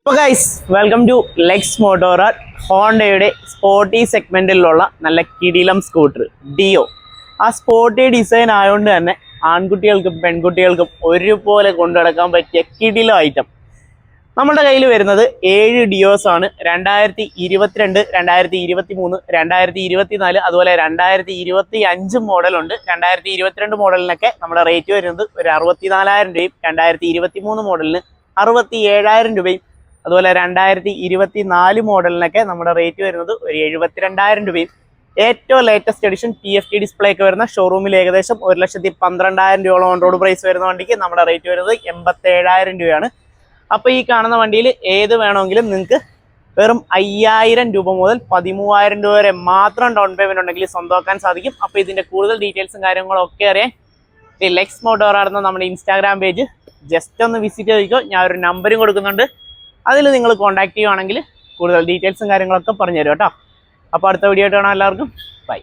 അപ്പോൾ guys welcome to ലെക്സ് മോട്ടോറാർ. ഹോണ്ടയുടെ സ്പോർട്ടി സെഗ്മെന്റിലുള്ള നല്ല കിടിലം സ്കൂട്ടർ ഡിയോ. ആ സ്പോർട്ടി ഡിസൈൻ ആയതുകൊണ്ട് തന്നെ ആൺകുട്ടികൾക്കും പെൺകുട്ടികൾക്കും ഒരുപോലെ കൊണ്ടുനടക്കാൻ പറ്റിയ കിടിലം ഐറ്റം നമ്മുടെ കയ്യിൽ വരുന്നത് 7 ഡിയോസ് ആണ്. 2022, 2023, 2024 അതുപോലെ 2025 മോഡലുണ്ട്. 2022 മോഡലിനൊക്കെ നമ്മുടെ റേറ്റ് വരുന്നത് ഒരു 64,000 രൂപയും 2023 മോഡലിന് 67,000 രൂപയും അതുപോലെ 2024 മോഡലിനൊക്കെ നമ്മുടെ റേറ്റ് വരുന്നത് ഒരു 72,000 രൂപയും. ഏറ്റവും ലേറ്റസ്റ്റ് എഡിഷൻ TFT ഡിസ്പ്ലേ ഒക്കെ വരുന്ന ഷോറൂമിൽ ഏകദേശം 1,12,000 രൂപയോളം ഓൺ റോഡ് പ്രൈസ് വരുന്ന വണ്ടിക്ക് നമ്മുടെ റേറ്റ് വരുന്നത് 87,000 രൂപയാണ്. അപ്പോൾ ഈ കാണുന്ന വണ്ടിയിൽ ഏത് വേണമെങ്കിലും നിങ്ങൾക്ക് വെറും 5,000 രൂപ മുതൽ 13,000 രൂപ വരെ മാത്രം ഡൗൺ പേയ്മെന്റ് ഉണ്ടെങ്കിൽ സ്വന്തമാക്കാൻ സാധിക്കും. അപ്പോൾ ഇതിന്റെ കൂടുതൽ ഡീറ്റെയിൽസും കാര്യങ്ങളും ഒക്കെ അറിയാൻ ലെക്സ് മോട്ടോറാർ എന്ന നമ്മുടെ ഇൻസ്റ്റാഗ്രാം പേജ് ജസ്റ്റ് ഒന്ന് വിസിറ്റ് ചെയ്തോ. ഞാൻ ഒരു നമ്പറും കൊടുക്കുന്നുണ്ട്, അതിൽ നിങ്ങൾ കോൺടാക്ട് ചെയ്യുവാണെങ്കിൽ കൂടുതൽ ഡീറ്റെയിൽസും കാര്യങ്ങളൊക്കെ പറഞ്ഞു തരും കേട്ടോ. അപ്പോൾ അടുത്ത വീഡിയോ ആയിട്ട് കാണാം. എല്ലാവർക്കും ബൈ.